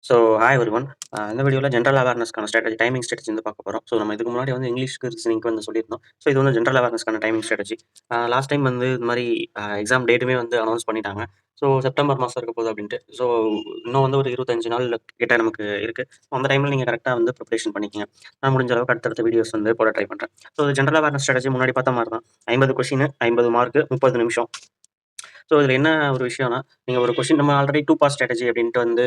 So hi everyone. இந்த வீடியோவில் general அவேர்னஸ்க்கான strategy timing strategy வந்து பார்க்க போகிறோம். ஸோ நம்ம இதுக்கு முன்னாடி வந்து இங்கிலீஷ்க்கு ரீசனிங்க்கு வந்து சொல்லியிருந்தோம். ஸோ இது வந்து ஜென்ரல் அவேர்னஸ்க்கான டைமிங் ஸ்ட்ராட்டஜி. லாஸ்ட் டைம் வந்து இது மாதிரி எக்ஸாம் டேட்டுமே வந்து அனௌன்ஸ் பண்ணிட்டாங்க. ஸோ செப்டம்பர் மாதம் இருக்க போகுது அப்படின்ட்டு. ஸோ இன்னும் வந்து ஒரு 25 நாள் கிட்ட நமக்கு இருக்குது. அந்த டைமில் நீங்கள் கரெக்டாக வந்து ப்ரிப்பரேஷன் பண்ணிக்கங்க. நான் முடிஞ்ச அளவுக்கு அடுத்தடுத்த வீடியோஸ் வந்து போட ட்ரை பண்ணுறேன். ஸோ ஜென்ரல் அவேர்னஸ் ஸ்ட்ராட்டஜி முன்னாடி பார்த்த மாதிரி தான். 50 கொஷின், 50 மார்க், 30 நிமிஷம். ஸோ இதில் என்ன ஒரு விஷயம்னா, நீங்கள் ஒரு கொஷின் நம்ம ஆல்ரெடி 2 பார்ட் ஸ்ட்ராட்டஜி அப்படின்ட்டு வந்து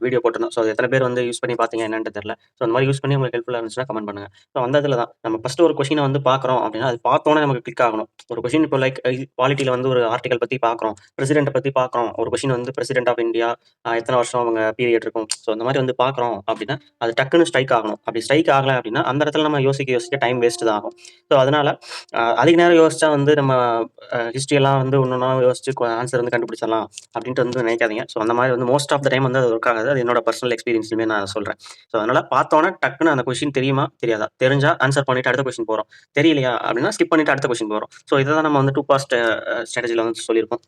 வீடியோ போட்டிருந்தோம். ஸோ அது எத்தனை பேர் வந்து யூஸ் பண்ணி பார்த்தீங்க என்னன்ட்டு தெரியல. ஸோ அந்த மாதிரி யூஸ் பண்ணி உங்களுக்கு ஹெல்ப்ஃபுல்லாக இருந்துச்சுன்னா கமெண்ட் பண்ணுங்க. ஸோ அந்த இதில தான் நம்ம ஃபர்ஸ்ட் ஒரு கொஷினை வந்து பார்க்குறோம் அப்படின்னா, அது பார்த்தோன்னே நமக்கு கிளிக் ஆகணும். ஒரு கொஷின் இப்போ லைக் பாலிட்டியில் வந்து ஒரு ஆர்டிகல் பற்றி பார்க்குறோம், பிரசிடென்ட்டை பற்றி பார்க்குறோம். ஒரு கொஷின் வந்து பிரசிடென்ட் ஆஃப் இந்தியா எத்தனை வருஷம் அவங்க பீரியட் இருக்கும். ஸோ அந்த மாதிரி வந்து பார்க்குறோம் அப்படின்னா, அது டக்குன்னு ஸ்ட்ரைக் ஆகணும். அப்படி ஸ்ட்ரைக் ஆகலை அப்படின்னா, அந்த இடத்துல நம்ம யோசிக்க டைம் வேஸ்ட் தான் ஆகும். ஸோ அதனால அதிக நேரம் யோசிச்சா வந்து நம்ம ஹிஸ்ட்ரியெல்லாம் வந்து ஒன்னொன்னா யோசிச்சு ஆன்சர் வந்து கண்டுபிடிச்சிடலாம் அப்படின்ட்டு வந்து நினைக்காதீங்க. ஸோ அந்த மாதிரி வந்து மோஸ்ட் ஆஃப் த டைம் வந்து அது ஒர்க் ஆகாது. அது என்னோட பர்சனல் எக்ஸ்பீரியன்ஸ்லுமே நான் சொல்றேன். ஸோ அதனால பார்த்தோன்னே டக்குன்னு அந்த கொஸ்டின் தெரியுமா? தெரியாதா? தெரிஞ்சா ஆன்சர் பண்ணிட்டு அடுத்த கொஸ்டின் போறோம். தெரியலையா? அப்படின்னா ஸ்கிப் பண்ணிட்டு அடுத்த கொஸ்டின் போறோம். ஸோ இத தான் நம்ம வந்து 2 பார்ட் ஸ்ட்ராட்டஜில வந்து சொல்லியிருக்கோம்.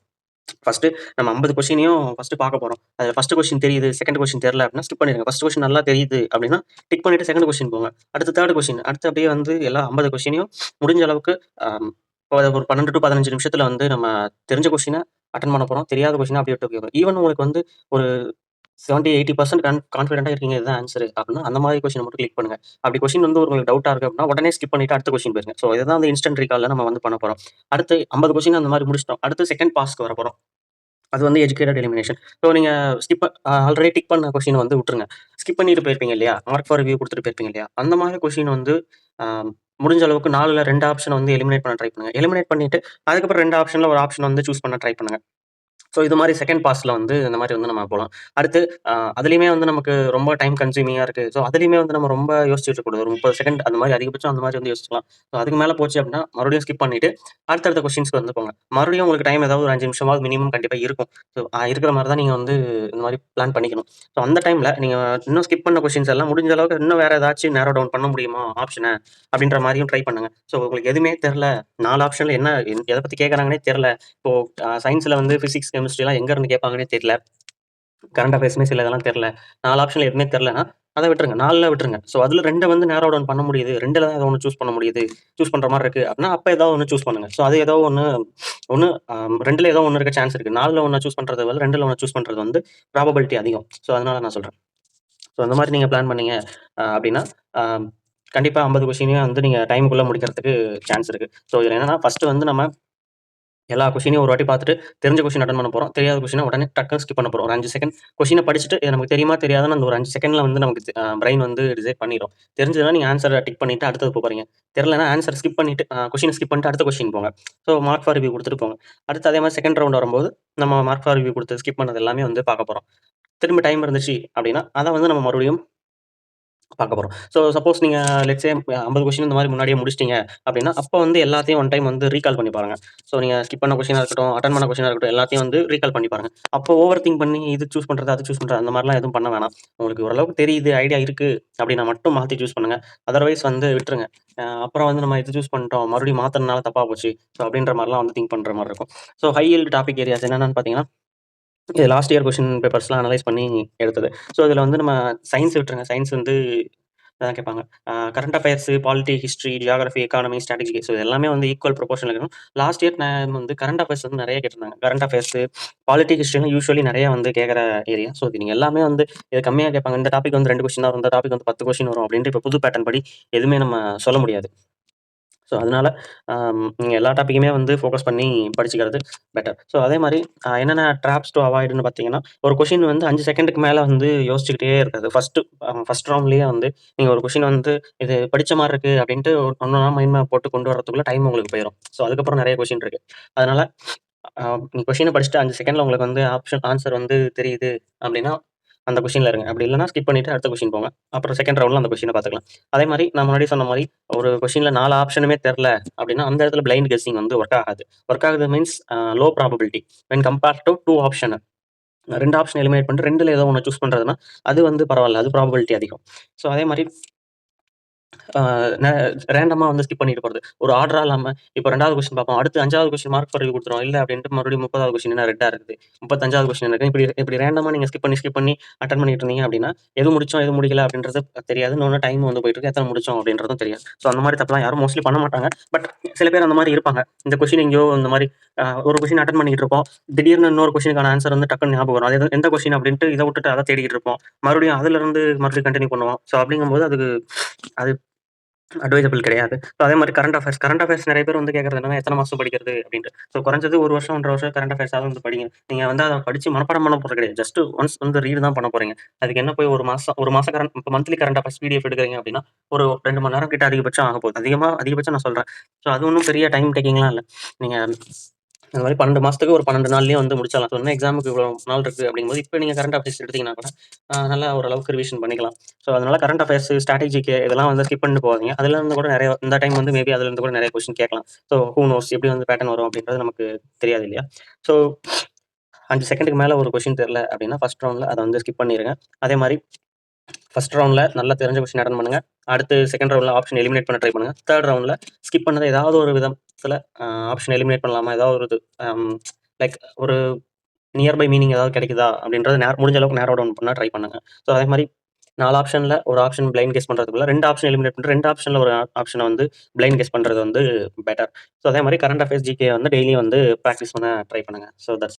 ஃபர்ஸ்ட்டு நம்ம 50 கொஸ்டினையும் ஃபர்ஸ்ட்டு பார்க்க போறோம். அதுல ஃபர்ஸ்ட் கொஸ்டின் தெரியுது, செகண்ட் கொஸ்டின் தெரியல அப்படின்னா ஸ்கிப் பண்ணிருங்க. ஃபர்ஸ்ட் கொஸ்டின் நல்லா தெரியுது அப்படின்னா டிக் பண்ணிட்டு செகண்ட் கொஸ்டின் போங்க. அடுத்து தேர்ட் கொஸ்டின். அடுத்து அப்படியே வந்து எல்லா 50 கொஸ்டினையும் முடிஞ்ச அளவுக்கு அம் ஒரு 12 டூ 15 நிமிஷத்துல வந்து நம்ம தெரிஞ்ச கொஸ்டின அட்டெண்ட் பண்ண போறோம். தெரியாத கொஸ்டின அப்படியே விட்டு போயிரும். ஈவன் உங்களுக்கு வந்து ஒரு 70, 80% கான்ஃபிடென்ட்டா இருக்கீங்க இதுதான் ஆன்சர் அப்படின்னா, அந்த மாதிரி கொஸ்டின மட்டும் கிளிக் பண்ணுங்க. அப்படி கொஸ்டின் வந்து உங்களுக்கு டவுட்டா இருக்கு அப்படின்னா, உடனே ஸ்கிப் பண்ணிட்டு அடுத்த கொஸ்டின் போயிருங்க. ஸோ இதுதான் வந்து இன்ஸ்டன்ட் ரீகால்ல நம்ம வந்து பண்ண போறோம். அடுத்து 50 கொஸ்டின் அந்த மாதிரி முடிச்சிட்டோம். அடுத்து செகண்ட் பாஸ்க்கு வரப்போறோம். அது வந்து எஜுகேட்டட் எலிமினேஷன். ஸோ நீங்க ஸ்கிப் ஆல்ரெடி டிக் பண்ண கொஸ்டின வந்து விட்டுருங்க. ஸ்கிப் பண்ணிட்டு போயிருப்பீங்க இல்லையா? மார்க் ஃபார் ரிவ்யூ குடுத்துட்டு போயிருப்பீங்க இல்லையா? அந்த மாதிரி கொஸ்டின் வந்து அ முடிஞ்ச அளவுக்கு 4ல 2 ஆப்ஷன வந்து எலிமினேட் பண்ண ட்ரை பண்ணுங்க. எலிமினேட் பண்ணிட்டு அதுக்கப்புறம் 2 ஆப்ஷன்ல ஒரு ஆப்ஷன் வந்து சூஸ் பண்ண ட்ரை பண்ணுங்க. ஸோ இது மாரி செகண்ட் பாஸ்ல வந்து இந்த மாரி வந்து நம்ம போலாம். அடுத்து அதிலயுமே வந்து நமக்கு ரொம்ப டைம் கன்சியூமிங்கா இருக்கு. ஸோ அதிலயுமே வந்து நம்ம ரொம்ப யோசிச்சுட்டு இருக்கக்கூடாது. ஒரு 30 செகண்ட் அந்த மாரி அதிகபட்சம் அந்த மாரி வந்து யோசிச்சுக்கலாம். ஸோ அதுக்கு மேல போச்சு அப்டின்னா, மறுபடியும் ஸ்கிப் பண்ணிட்டு அடுத்தடுத்த கொஸ்டின்ஸ்க்கு வந்து போங்க. மறுபடியும் உங்களுக்கு டைம் ஏதாவது ஒரு 5 நிமிஷமாவது மினிமம் கண்டிப்பா இருக்கும். ஸோ இருக்கிற மாரி தான் நீங்க வந்து இந்த மாரி பிளான் பண்ணிக்கணும். ஸோ அந்த டைம்ல நீங்க இன்னும் ஸ்கிப் பண்ண கொஸ்டின்ஸ் எல்லாம் முடிஞ்ச அளவுக்கு இன்னும் வேற ஏதாச்சும் நேரோ டவுன் பண்ண முடியுமா ஆப்ஷன? அப்டின்ற மாரியும் ட்ரை பண்ணுங்க. ஸோ உங்களுக்கு எதுவுமே தெர்ல. 4 ஆப்ஷன்ல என்ன எத பத்தி கேட்கறாங்கன்னே தெர்ல. இப்போ சயன்ஸ்ல வந்து பிசிக்ஸ், கெமிஸ்ட்ரிலாம் எங்க இருந்து கேட்பாங்கன்னே தெரியல. கரண்ட் அஃபேர்ஸ்மே சில இதெல்லாம் தெரியல. 4 ஆப்ஷன்ல எதுவுமே தெரியலன்னா, அத விட்டுருங்க. 4ல விட்டுருங்க. ஸோ அதுல 2 வந்து நேரோ டவுன் பண்ண முடியுது. 2ல தான் ஏதோ ஒண்ணு சூஸ் பண்ண முடியுது. சூஸ் பண்ற மாரி இருக்கு அப்டின்னா, அப்ப ஏதாவது ஒண்ணு சூஸ் பண்ணுங்க. ஸோ அது ஏதோ ஒண்ணு 2ல ஏதோ ஒண்ணு இருக்க சான்ஸ் இருக்கு. 4ல ஒண்ண சூஸ் பண்றத விட 2ல ஒண்ண சூஸ் பண்றது வந்து ப்ராபபிலிட்டி அதிகம். ஸோ அதனால நான் சொல்றேன். ஸோ அந்த மாரி நீங்க பிளான் பண்ணீங்க அப்டின்னா, அ கண்டிப்பா 50 கொஸ்டினையும் வந்து நீங்க டைம்க்குள்ள முடிக்கிறதுக்கு சான்ஸ் இருக்கு. ஸோ இதுல என்னன்னா, ஃபர்ஸ்ட் வந்து நம்ம எல்லா கொஸ்டினையும் ஒரு வாட்டி பார்த்துட்டு, தெரிஞ்ச கொஸ்டின் அட்டெண்ட் பண்ண போறோம். தெரியாத கொஸ்டின உடனே டக்குனு ஸ்கிப் பண்ண போறோம். ஒரு 5 செகண்ட் கொஸ்டின படிச்சுட்டு, இது நமக்கு தெரியுமா? தெரியாதான்னு அந்த ஒரு 5 செகண்ட்ல வந்து நமக்கு பிரெயின் வந்து டிசைட் பண்ணிரும். தெரிஞ்சதுனா நீங்க ஆன்ஸர டிக் பண்ணிட்டு அடுத்தது போறீங்க. தெரியலனா ஆன்ஸர் ஸ்கிப் பண்ணிட்டு கொஸ்டின ஸ்கிப் பண்ணிட்டு அடுத்த கொஸ்டின் போங்க. ஸோ மார்க் ஃபார் ரிவ்யூ குடுத்துட்டு போங்க. அடுத்து அதே மாரி செகண்ட் ரவுண்ட் வரும்போது, நம்ம மார்க் ஃபார் ரிவ்யூ குடுத்து ஸ்கிப் பண்ணது எல்லாமே வந்து பார்க்க போறோம். திரும்ப டைம் இருந்துச்சு அப்டின்னா, அத வந்து நம்ம மறுபடியும் பார்க்க போறோம். ஸோ சப்போஸ் நீங்க லெட்ஸ் சே 50 கொஸ்டின் இந்த மாரி முன்னாடியே முடிச்சிட்டீங்க அப்டின்னா, அப்ப வந்து எல்லாத்தையும் ஒன் டைம் வந்து ரீகால் பண்ணி பாருங்க. ஸோ நீங்க ஸ்கிப் பண்ண கொஸ்டினா இருக்கட்டும், அட்டெண்ட் பண்ண கொஸ்டினா இருக்கட்டும், எல்லாத்தையும் வந்து ரீகால் பண்ணி பாருங்க. அப்போ ஓவர் திங்க் பண்ணி இது சூஸ் பண்றது, அது சூஸ் பண்றது அந்த மாரிலாம் எதுவும் பண்ண வேணாம். உங்களுக்கு ஓரளவுக்கு தெரியுது, ஐடியா இருக்கு அப்டின்னா மட்டும் மாத்தி சூஸ் பண்ணுங்க. அதர்வைஸ் வந்து விட்டுருங்க. அப்புறம் வந்து நம்ம இது சூஸ் பண்ணிட்டோம், மறுபடியும் மாத்துனனால தப்பா போச்சு. ஸோ அப்டின்ற மாரிலாம் வந்து திங்க் பண்ற மாரி இருக்கும். So high yield topic areas என்னென்னன்னு பார்த்தீங்கன்னா, இது லாஸ்ட் இயர் கொஸ்டின் பேப்பர்ஸ்லாம் அனலைஸ் பண்ணி எடுத்தது. ஸோ இதுல வந்து நம்ம சயன்ஸ் விட்டுருங்க. சயன்ஸ் வந்து அதான் கேட்பாங்க. Current affairs, polity, history, geography, economy, strategy so இது எல்லாமே வந்து ஈக்குவல் ப்ரொபோர்ஷன்ல இருக்கணும். லாஸ்ட் இயர் நான் வந்து கரண்ட் அஃபேர்ஸ் வந்து நெறைய கேட்டிருந்தாங்க. கரண்ட் அஃபேர்ஸ், பாலிட்டி, ஹிஸ்ட்ரிலாம் யூசுவலி நெறைய வந்து கேட்கற ஏரியா. ஸோ இது நீங்க எல்லாமே வந்து இது கம்மியா கேட்பாங்க. இந்த டாபிக் வந்து 2 கொஸ்டின் தான் வரும். இந்த டாபிக் வந்து 10 கொஸ்டின் வரும் அப்டின்ட்டு இப்ப புது பேட்டர்ன் படி எதுவுமே நம்ம சொல்ல முடியாது. ஸோ அதனால நீங்க எல்லா டாபிக்குமே வந்து ஃபோக்கஸ் பண்ணி படிச்சுக்கிறது பெட்டர். ஸோ அதே மாரி என்னென்ன ட்ராப்ஸ் டூ அவாய்டுன்னு பார்த்தீங்கன்னா, ஒரு கொஸ்டின் வந்து 5 செகண்டுக்கு மேல வந்து யோசிச்சுக்கிட்டே இருக்காது. ஃபர்ஸ்ட் ரவுண்ட்லயே வந்து நீங்க ஒரு கொஸ்டின் வந்து இது படிச்ச மாரி இருக்கு அப்டின்ட்டு ஒன்னொன்னா மைண்ட் மேப் போட்டு கொண்டு வரதுக்குள்ள டைம் உங்களுக்கு போயிரும். ஸோ அதுக்கப்புறம் நெறைய கொஸ்டின் இருக்கு. அதனால நீங்க கொஸ்டின படிச்சுட்டு 5 செகண்ட்ல உங்களுக்கு வந்து ஆன்சர் வந்து தெரியுது அப்டின்னா, அந்த கொஸ்டின்ல இருங்க. அப்டி இல்லன்னா ஸ்கிப் பண்ணிட்டு அடுத்த கொஸ்டின் போங்க. அப்புறம் செகண்ட் ரவுண்ட்ல அந்த கொஸ்டின பார்த்துக்கலாம். அதே மாரி நான் முன்னாடியே சொன்ன மாரி ஒரு கொஸ்டின்ல 4 ஆப்ஷனுமே தெர்ல அப்டின்னா, அந்த இடத்துல பிளைண்ட் கெஸ்ஸிங் வந்து ஒர்க் ஆகாது. ஒர்க் ஆகுது means low probability when compared to 2 option. 2 option eliminate பண்ணிட்டு 2ல ஏதோ ஒண்ணு சூஸ் பண்றதுன்னா, அது வந்து பரவால்ல. அது ப்ராபபிலிட்டி அதிகம். ஸோ அதே மாரி ஆ ந ரேண்டமா வந்து ஸ்கிப் பண்ணிட்டு போறது. ஒரு ஆர்டரா இல்லாம, இப்போ 2வது கொஸ்டின் பார்ப்போம். அடுத்து 5வது கொஸ்டின் மார்க் ஃபார் யூ குடுத்துருவோம். இல்ல அப்டின்ட்டு மறுபடியும் 30வது கொஸ்டின் என்ன ரெட்டா இருக்குது. 35வது கொஸ்டின் இருக்கு. இப்டி ரேண்டமா நீங்க ஸ்கிப் பண்ணி அட்டெண்ட் பண்ணிட்டு இருந்தீங்க அப்டின்னா, எது முடிச்சோம், எது முடிக்கல அப்டின்றது தெரியாது. இன்னொன்னு டைம் வந்து போயிட்டு இருக்கு. எத்தன முடிச்சோம் அப்டின்றதும் தெரியாது. ஸோ அந்த மாரி தப்புலாம் யாரும் மோஸ்ட்லி பண்ண மாட்டாங்க. பட் சில பேர் அந்த மாரி இருப்பாங்க. இந்த கொஸ்டின் எங்கேயோ இந்த மாரி ஒரு கொஸ்டின் அட்டெண்ட் பண்ணிட்டு இருப்போம். திடீர்னு இன்னொரு கொஸ்டினுக்கான ஆன்ஸர் வந்து டக்குன்னு ஞாபகம் வரும். அது எந்த கொஸ்டின் அப்டின்ட்டு இத விட்டுட்டு அத தேடிக்கிட்டு இருப்போம். மறுபடியும் அதுலருந்து மறுபடியும் கன்டின்யூ பண்ணுவோம். ஸோ அப்டிங்கும்போது அது அட்வைசபிள் கிடையாது. ஸோ அதே மாரி கரண்ட் அஃபேர்ஸ் நெறைய பேர் வந்து கேட்கறது என்னன்னா, எத்தன மாசம் படிக்கிறது அப்டின்ட்டு. ஸோ குறைஞ்சது 1 வருஷம், 1 1/2 வருஷம் கரண்ட் அஃபேர்ஸாவது வந்து படிங்க. நீங்க வந்து அத படிச்சு மனப்பாடம் பண்ண போறது கிடையாது. ஜஸ்ட் ஒன்ஸ் வந்து ரீட் தான் பண்ண போறீங்க. அதுக்கு என்ன போய் 1 மாசம் இப்ப மந்த்லி கரண்ட் அஃபேர்ஸ் பிடிஎஃப் எடுக்குறீங்க அப்டின்னா, ஒரு 2 மணி நேரம் கிட்ட அதிகபட்சம் ஆகப்போகுது. அதிகபட்சம் நான் சொல்றேன். ஸோ அது ஒண்ணும் பெரிய டைம் டேக்கிங்லாம் இல்ல. நீங்க அந்த மாரி 12 மாசத்துக்கு ஒரு 12 நாள்லயே வந்து முடிச்சிடலாம். ஸோ இன்னும் எக்ஸாமுக்கு இவ்வளோ நாள் இருக்கு அப்படிங்கும்போது, இப்ப நீங்க கரண்ட் அஃபேர்ஸ் எடுத்தீங்கன்னா கூட, நல்லா ஓரளவுக்கு ரிவிஷன் பண்ணிக்கலாம். ஸோ அதனால கரண்ட் அஃபேர்ஸ், ஸ்ட்ராட்டஜிக்கு இதெல்லாம் வந்து ஸ்கிப் பண்ணிட்டு போகாதீங்க. அதுலருந்து கூட நெறைய இந்த டைம் வந்து மேபி அதுலருந்து கூட நெறைய கொஸ்டின் கேட்கலாம். ஸோ ஹூ நோஸ் எப்படி வந்து பேட்டர்ன் வரும் அப்படின்றது நமக்கு தெரியாது இல்லையா? ஸோ 5 செகண்டுக்கு மேல ஒரு கொஸ்டின் தெரியல அப்படின்னா, ஃபர்ஸ்ட் ரவுண்ட்ல அத வந்து ஸ்கிப் பண்ணிருங்க. அதே மாரி ஃபர்ஸ்ட் ரவுண்ட்ல நல்லா தெரிஞ்ச கொஸ்டின் அட்டெண்ட் பண்ணுங்க. அடுத்து செகண்ட் ரவுண்ட்ல ஆப்ஷன் எலிமினேட் பண்ண ட்ரை பண்ணுங்க. தேர்ட் ரவுண்ட்ல ஸ்கிப் பண்ணத ஏதாவது ஒரு விதத்துல ஆப்ஷன் எலிமினேட் பண்ணலாமா? ஏதாவது ஒரு இது லைக் ஒரு நியர் பை மீனிங் ஏதாவது கிடைக்குதா? அப்படின்றத முடிஞ்ச அளவுக்கு நேரோ டவுன் பண்ண ட்ரை பண்ணுங்க. ஸோ அதே மாரி 4 ஆப்ஷன்ல ஒரு ஆப்ஷன் பிளைண்ட் கெஸ் பண்றதுக்குள்ள 2 ஆப்ஷன் எலிமினேட் பண்ணிட்டு 2 ஆப்ஷன்ல ஒரு ஆப்ஷன வந்து பிளைண்ட் கெஸ் பண்றது வந்து பெட்டர். ஸோ அதே மாரி கரண்ட் அஃபேர்ஸ், ஜிகே வந்து டெய்லியும் வந்து பிராக்டிஸ் பண்ண ட்ரை பண்ணுங்க. So that's